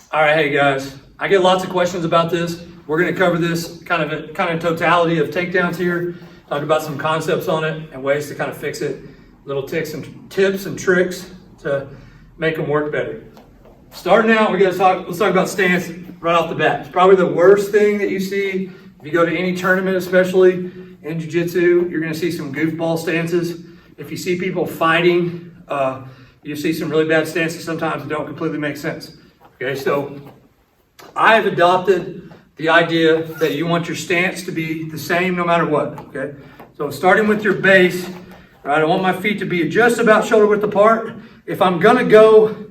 All right, hey guys, I get lots of questions about this. We're going to cover this kind of totality of takedowns here, talk about some concepts on it and ways to kind of fix it, little tips and tricks to make them work better. Starting out, let's talk about stance right off the bat. It's probably the worst thing that you see if you go to any tournament, especially in jiu-jitsu. You're going to see some goofball stances. If you see people fighting, you see some really bad stances sometimes that don't completely make sense. Okay, so I have adopted the idea that you want your stance to be the same no matter what. Okay, so starting with your base, right? I want my feet to be just about shoulder width apart. If I'm gonna go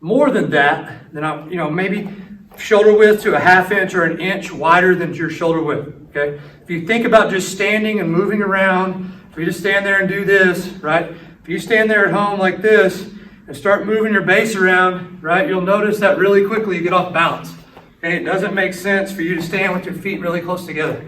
more than that, then maybe shoulder width to a ½ inch or an inch wider than your shoulder width. Okay, if you think about just standing and moving around, if you just stand there and do this, right? If you stand there at home like this and start moving your base around, right, you'll notice that really quickly you get off balance. Okay, it doesn't make sense for you to stand with your feet really close together.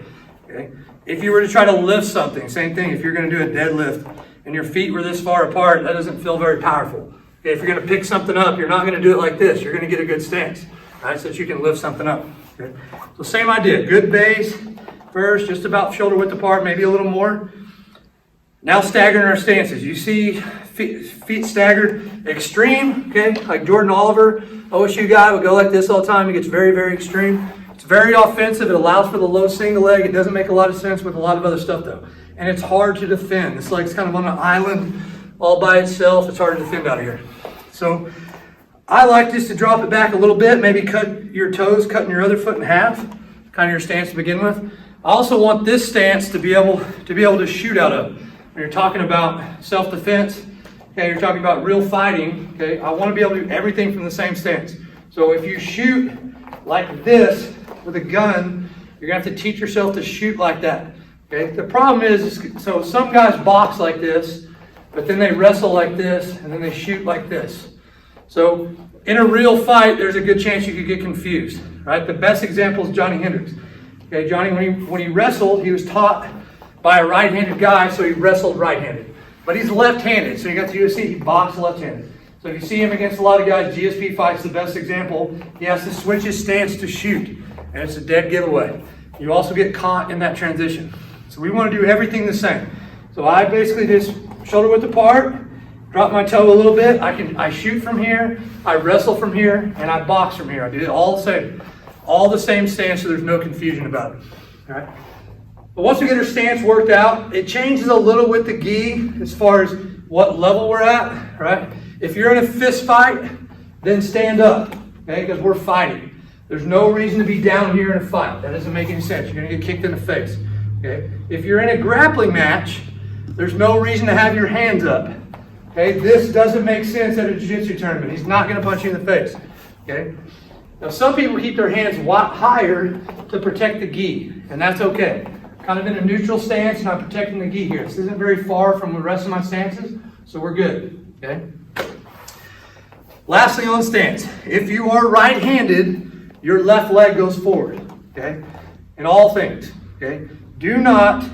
Okay, if you were to try to lift something, same thing. If you're going to do a deadlift and your feet were this far apart, that doesn't feel very powerful. Okay, if you're going to pick something up, you're not going to do it like this. You're going to get a good stance, right, so that you can lift something up. Okay, so same idea. Good base first, just about shoulder width apart, maybe a little more. Now staggering our stances. You see feet staggered extreme, okay? Like Jordan Oliver, OSU guy, would go like this all the time. He gets very, very extreme. It's very offensive. It allows for the low single leg. It doesn't make a lot of sense with a lot of other stuff though. And it's hard to defend. This leg's kind of on an island all by itself. It's hard to defend out of here. So I like this to drop it back a little bit, maybe cut your toes, cutting your other foot in half, kind of your stance to begin with. I also want this stance to be able to shoot out of. When you're talking about self-defense, okay, you're talking about real fighting, okay, I want to be able to do everything from the same stance. So if you shoot like this with a gun, you're going to have to teach yourself to shoot like that, okay? The problem is, so some guys box like this, but then they wrestle like this, and then they shoot like this. So in a real fight, there's a good chance you could get confused, right? The best example is Johnny Hendricks. Okay, Johnny, when he wrestled, he was taught by a right-handed guy, so he wrestled right-handed. But he's left-handed, so you got the UFC, he boxed left-handed. So if you see him against a lot of guys, GSP fights the best example, he has to switch his stance to shoot, and it's a dead giveaway. You also get caught in that transition. So we want to do everything the same. So I basically just shoulder width apart, drop my toe a little bit, I shoot from here, I wrestle from here, and I box from here. I do it all the same. All the same stance, so there's no confusion about it. All right? But once we get our stance worked out, it changes a little with the gi as far as what level we're at, right? If you're in a fist fight, then stand up, okay? Because we're fighting. There's no reason to be down here in a fight. That doesn't make any sense. You're going to get kicked in the face, okay? If you're in a grappling match, there's no reason to have your hands up, okay? This doesn't make sense at a jiu-jitsu tournament. He's not going to punch you in the face, okay? Now, some people keep their hands higher to protect the gi, and that's okay. Kind of in a neutral stance, and I'm protecting the gi here. This isn't very far from the rest of my stances, so we're good, okay? Lastly on stance, if you are right-handed, your left leg goes forward, okay? In all things, okay? Do not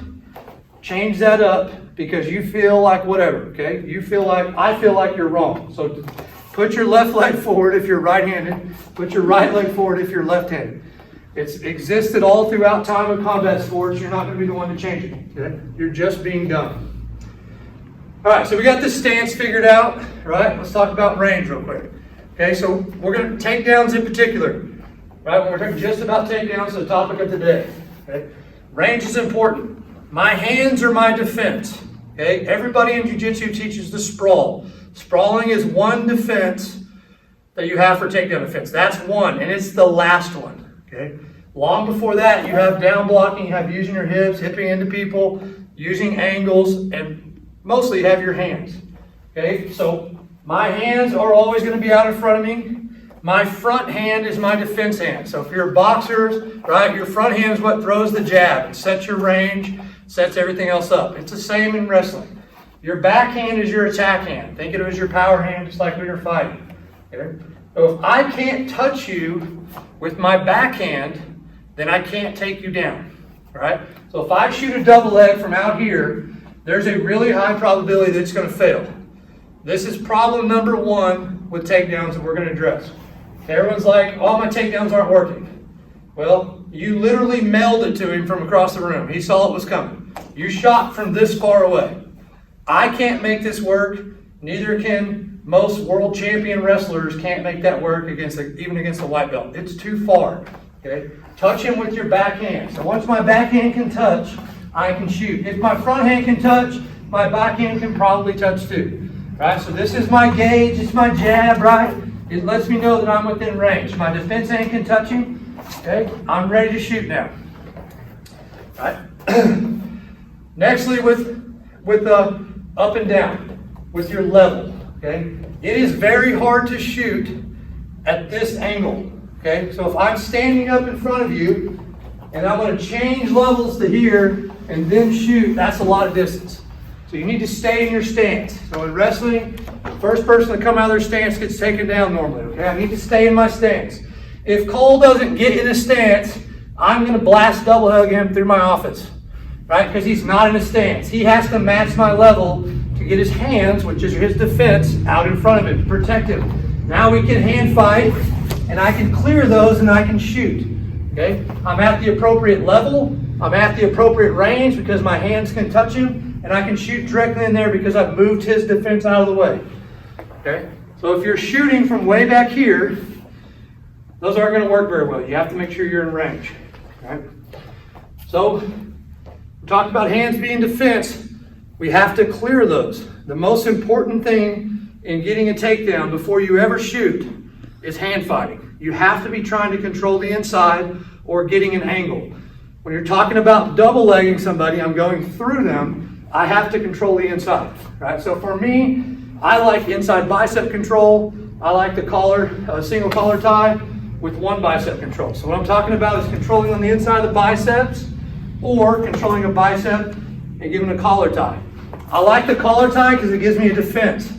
change that up because you feel like whatever, okay? I feel like you're wrong. So put your left leg forward if you're right-handed. Put your right leg forward if you're left-handed. It's existed all throughout time of combat sports. You're not going to be the one to change it. Okay? You're just being done. All right, so we got this stance figured out, right? Let's talk about range real quick. Okay, so we're going to takedowns in particular, right? When we're talking just about takedowns, the topic of today. Okay? Range is important. My hands are my defense. Okay, everybody in jiu-jitsu teaches the sprawl. Sprawling is one defense that you have for takedown defense. That's one, and it's the last one. Okay. Long before that, you have down blocking, you have using your hips, hipping into people, using angles, and mostly you have your hands. Okay, so my hands are always going to be out in front of me. My front hand is my defense hand. So if you're boxers, right, your front hand is what throws the jab. It sets your range, sets everything else up. It's the same in wrestling. Your back hand is your attack hand. Think of it as your power hand, just like when you're fighting. Okay? So if I can't touch you with my backhand, then I can't take you down, right? So if I shoot a double leg from out here, there's a really high probability that it's going to fail. This is problem number one with takedowns that we're going to address. Everyone's like, all my takedowns aren't working. Well, you literally mailed it to him from across the room. He saw it was coming. You shot from this far away. I can't make this work. Neither can most world champion wrestlers can't make that work even against a white belt. It's too far. Okay? Touch him with your backhand. So once my backhand can touch, I can shoot. If my front hand can touch, my backhand can probably touch too. Right? So this is my gauge. It's my jab, right? It lets me know that I'm within range. My defense hand can touch him. Okay, I'm ready to shoot now. Right. Nextly, with up and down, with your level. Okay, it is very hard to shoot at this angle. Okay, so if I'm standing up in front of you and I'm going to change levels to here and then shoot, that's a lot of distance. So you need to stay in your stance. So in wrestling, the first person to come out of their stance gets taken down normally. Okay, I need to stay in my stance. If Cole doesn't get in a stance, I'm going to blast double hug him through my office, right? Because he's not in a stance. He has to match my level to get his hands, which is his defense, out in front of him to protect him. Now we can hand fight, and I can clear those and I can shoot. Okay? I'm at the appropriate level. I'm at the appropriate range because my hands can touch him, and I can shoot directly in there because I've moved his defense out of the way. Okay? So if you're shooting from way back here, those aren't going to work very well. You have to make sure you're in range. Right? So, we talked about hands being defense. We have to clear those. The most important thing in getting a takedown before you ever shoot is hand fighting. You have to be trying to control the inside or getting an angle. When you're talking about double legging somebody, I'm going through them, I have to control the inside. Right? So for me, I like inside bicep control. I like the collar, single collar tie with one bicep control. So what I'm talking about is controlling on the inside of the biceps or controlling a bicep and giving a collar tie. I like the collar tie because it gives me a defense,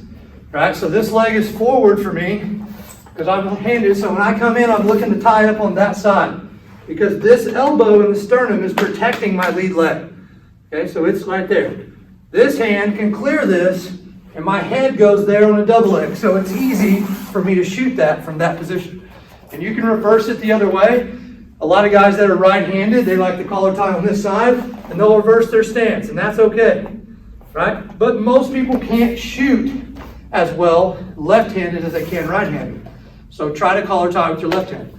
right? So this leg is forward for me because I'm handed. So when I come in, I'm looking to tie up on that side because this elbow in the sternum is protecting my lead leg. Okay, so it's right there. This hand can clear this and my head goes there on a double leg. So it's easy for me to shoot that from that position. And you can reverse it the other way. A lot of guys that are right-handed, they like the collar tie on this side, and they'll reverse their stance, and that's okay, right? But most people can't shoot as well left-handed as they can right-handed. So try to collar tie with your left hand.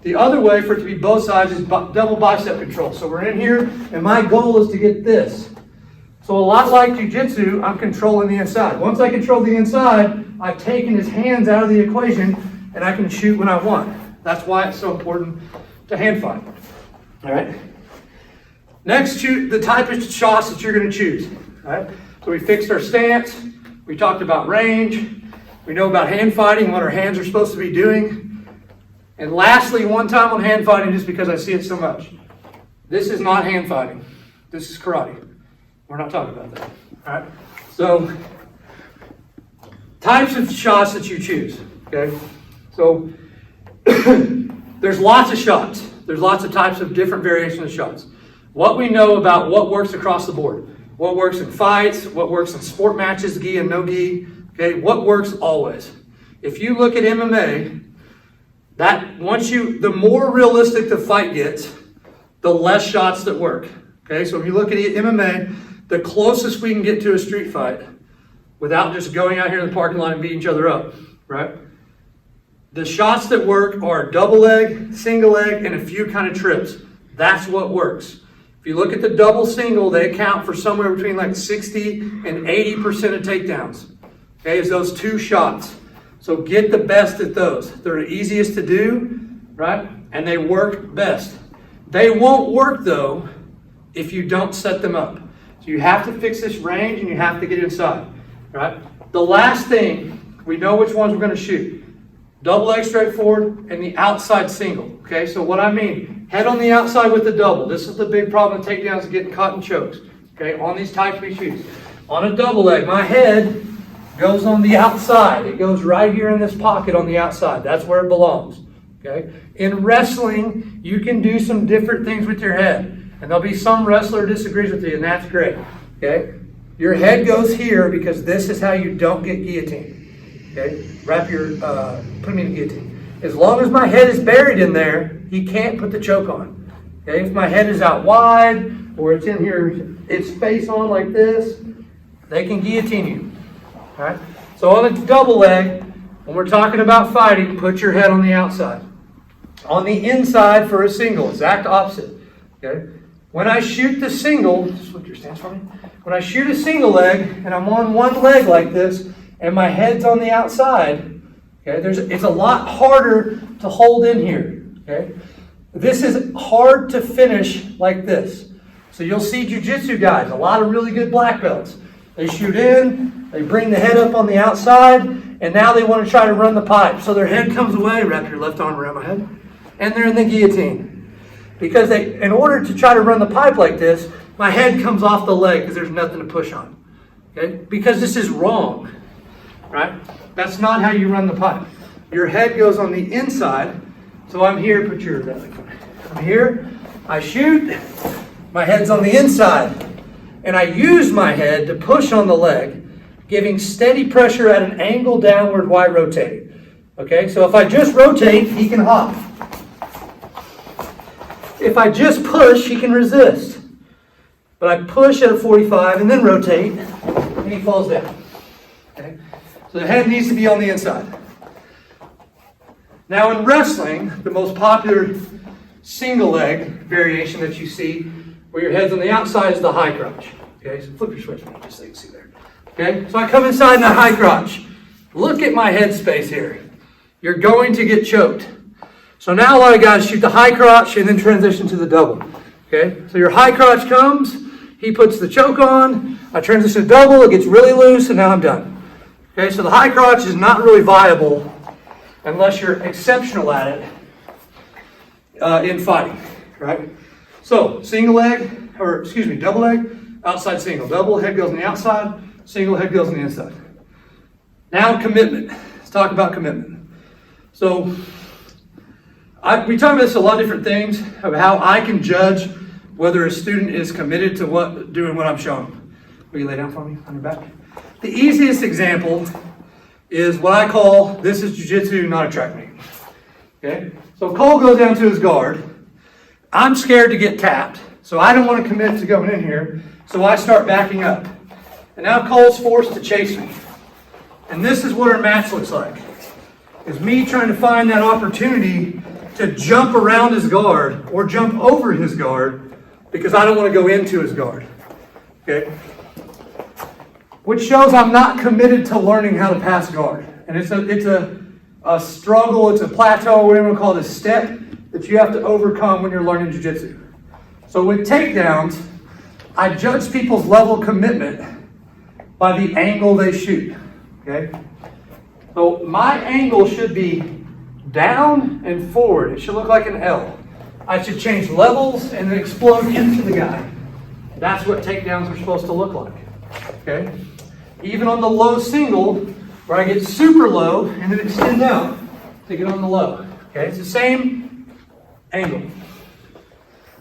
The other way for it to be both sides is double bicep control. So we're in here, and my goal is to get this. So a lot like jiu-jitsu, I'm controlling the inside. Once I control the inside, I've taken his hands out of the equation, and I can shoot when I want. That's why it's so important to hand fight. All right. Next, shoot the type of shots that you're going to choose. All right. So we fixed our stance. We talked about range. We know about hand fighting, what our hands are supposed to be doing. And lastly, one time on hand fighting, just because I see it so much. This is not hand fighting. This is karate. We're not talking about that. All right. So, types of shots that you choose. Okay. So, there's lots of shots. There's lots of types of different variations of shots. What we know about what works across the board, what works in fights, what works in sport matches, gi and no gi, okay, what works always. If you look at MMA, the more realistic the fight gets, the less shots that work. Okay, so if you look at MMA, the closest we can get to a street fight without just going out here in the parking lot and beating each other up, right? The shots that work are double leg, single leg, and a few kind of trips. That's what works. If you look at the double single, they account for somewhere between like 60 and 80% of takedowns. Okay, is those two shots. So get the best at those. They're the easiest to do, right? And they work best. They won't work though if you don't set them up. So you have to fix this range and you have to get inside, right? The last thing, we know which ones we're going to shoot. Double leg straight forward and the outside single. Okay, so what I mean, head on the outside with the double. This is the big problem with takedowns, getting caught in chokes. Okay, on these types we shoot. On a double leg, my head goes on the outside. It goes right here in this pocket on the outside. That's where it belongs. Okay, in wrestling, you can do some different things with your head. And there'll be some wrestler disagrees with you, and that's great. Okay, your head goes here because this is how you don't get guillotined. Okay, put me in a guillotine. As long as my head is buried in there, he can't put the choke on. Okay, if my head is out wide, or it's in here, it's face on like this, they can guillotine you. All right? So on a double leg, when we're talking about fighting, put your head on the outside. On the inside for a single, exact opposite. Okay? When I shoot the single, switch your stance for me. When I shoot a single leg and I'm on one leg like this and my head's on the outside, okay, it's a lot harder to hold in here. Okay? This is hard to finish like this. So you'll see jiu-jitsu guys, a lot of really good black belts. They shoot in, they bring the head up on the outside, and now they want to try to run the pipe. So their head comes away, wrap your left arm around my head, and they're in the guillotine. Because in order to try to run the pipe like this, my head comes off the leg because there's nothing to push on. Okay? Because this is wrong. Right? That's not how you run the pipe. Your head goes on the inside. So I'm here, put your belly. I'm here, I shoot, my head's on the inside. And I use my head to push on the leg, giving steady pressure at an angle downward while rotating. Okay, so if I just rotate, he can hop. If I just push, he can resist. But I push at a 45 and then rotate, and he falls down. Okay, so the head needs to be on the inside. Now in wrestling, the most popular single leg variation that you see, where your head's on the outside, is the high crotch. Okay, so flip your switch just so you can see there. Okay, so I come inside in the high crotch. Look at my head space here. You're going to get choked. So now a lot of guys shoot the high crotch and then transition to the double. Okay, so your high crotch comes, he puts the choke on, I transition to double, it gets really loose, and now I'm done. Okay, so the high crotch is not really viable unless you're exceptional at it in fighting, right? So, single leg, or excuse me, double leg, outside single. Double, head goes on the outside, single, head goes on the inside. Now, commitment. Let's talk about commitment. So, we talk about this a lot of different things, of how I can judge whether a student is committed to doing what I'm showing them. Will you lay down for me on your back? The easiest example is what I call, this is jiu-jitsu, not a track meet. Okay? So Cole goes down to his guard. I'm scared to get tapped, so I don't want to commit to going in here, so I start backing up. And now Cole's forced to chase me. And this is what our match looks like. Is me trying to find that opportunity to jump around his guard or jump over his guard because I don't want to go into his guard. Okay? Which shows I'm not committed to learning how to pass guard. And it's a struggle, it's a plateau, whatever you want to call it, a step that you have to overcome when you're learning jiu-jitsu. So with takedowns, I judge people's level of commitment by the angle they shoot. Okay? So my angle should be down and forward. It should look like an L. I should change levels and then explode into the guy. That's what takedowns are supposed to look like. Okay? Even on the low single, where I get super low and then extend out to get on the low. Okay? It's the same angle.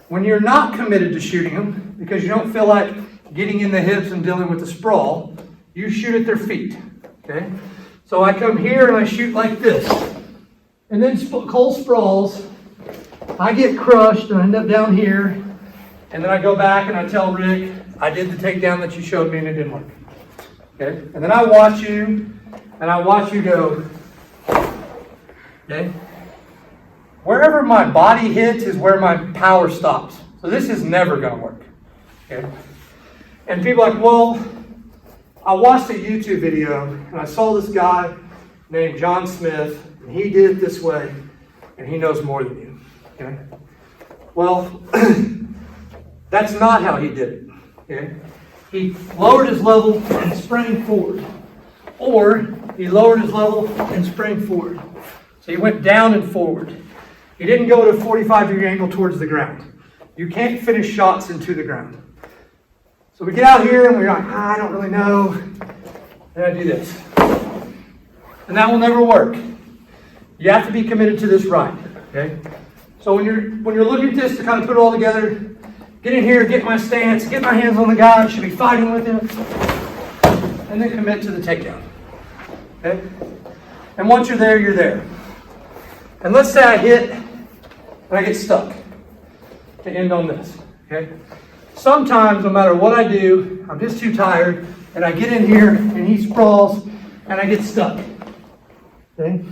When you're not committed to shooting them, because you don't feel like getting in the hips and dealing with the sprawl, you shoot at their feet. Okay? So I come here and I shoot like this. And then Cole sprawls. I get crushed and I end up down here. And then I go back and I tell Rick, I did the takedown that you showed me and it didn't work. Okay? And then I watch you and I watch you go. Okay? Wherever my body hits is where my power stops. So this is never going to work. Okay? And people are like, well, I watched a YouTube video and I saw this guy named John Smith, and he did it this way, and he knows more than you. Okay? Well, that's not how he did it. Okay? He lowered his level and sprang forward. Or he lowered his level and sprang forward. So he went down and forward. He didn't go at a 45-degree angle towards the ground. You can't finish shots into the ground. So we get out here and we're like, I don't really know. And I do this. And that will never work. You have to be committed to this right. Okay? So when you're looking at this to kind of put it all together, get in here, get my stance, get my hands on the guy, should be fighting with him, and then commit to the takedown. Okay? And once you're there, you're there. And let's say I hit and I get stuck to end on this, okay? Sometimes, no matter what I do, I'm just too tired, and I get in here and he sprawls and I get stuck, okay?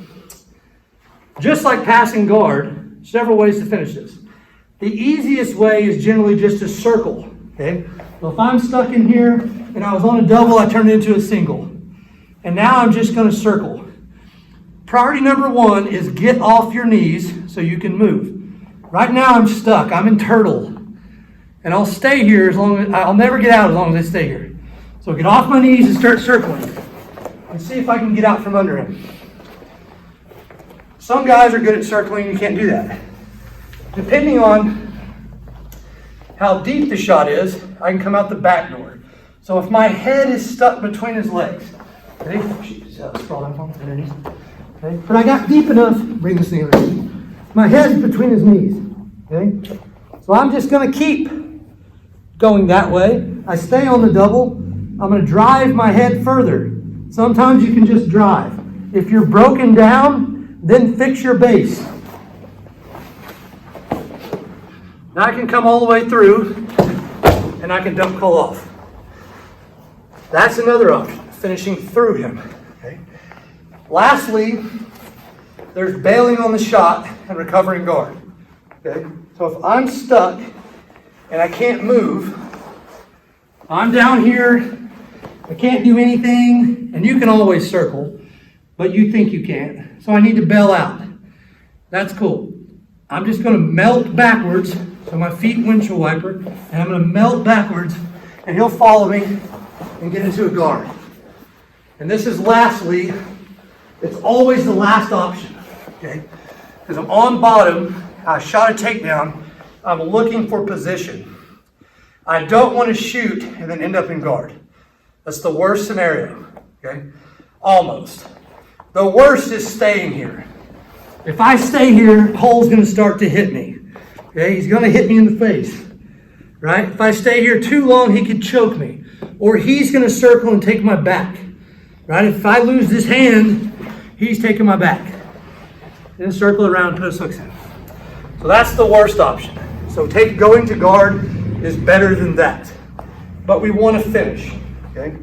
Just like passing guard, several ways to finish this. The easiest way is generally just to circle, okay? Well, if I'm stuck in here and I was on a double, I turn it into a single. And now I'm just going to circle. Priority number one is get off your knees so you can move. Right now I'm stuck. I'm in turtle. And I'll stay here as long as, I'll never get out as long as I stay here. So get off my knees and start circling. And see if I can get out from under him. Some guys are good at circling, you can't do that. Depending on how deep the shot is, I can come out the back door. So if my head is stuck between his legs, okay, sprawl down underneath. Okay, but I got deep enough, bring this thing around. My head's between his knees, okay? So I'm just gonna keep going that way. I stay on the double. I'm gonna drive my head further. Sometimes you can just drive. If you're broken down, then fix your base. Now I can come all the way through and I can dump coal off. That's another option, finishing through him. Okay. Lastly, there's bailing on the shot and recovering guard. Okay. So if I'm stuck and I can't move, I'm down here, I can't do anything, and you can always circle, but you think you can't. So I need to bail out. That's cool. I'm just going to melt backwards, so my feet windshield wiper, and I'm going to melt backwards, and he'll follow me and get into a guard. And this is lastly, it's always the last option, okay? Because I'm on bottom, I shot a takedown, I'm looking for position. I don't want to shoot and then end up in guard. That's the worst scenario, okay? Almost. The worst is staying here. If I stay here, Cole's going to start to hit me. Okay, he's going to hit me in the face, right? If I stay here too long, he could choke me. Or he's going to circle and take my back, right? If I lose this hand, he's taking my back. Then circle around and put his hooks in. So that's the worst option. So going to guard is better than that. But we want to finish, okay?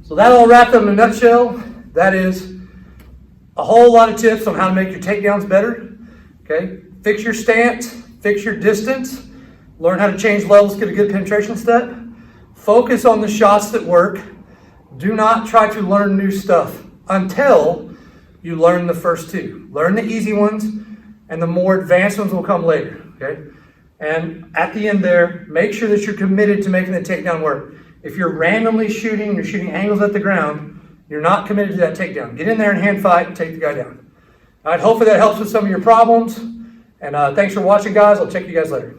So that all wrapped up in a nutshell. That is a whole lot of tips on how to make your takedowns better, okay? Fix your stance, fix your distance, learn how to change levels, get a good penetration step. Focus on the shots that work. Do not try to learn new stuff until you learn the first two. Learn the easy ones, and the more advanced ones will come later, okay? And at the end there, make sure that you're committed to making the takedown work. If you're randomly shooting, you're shooting angles at the ground, you're not committed to that takedown. Get in there and hand fight and take the guy down. All right, hopefully that helps with some of your problems. And thanks for watching, guys. I'll check you guys later.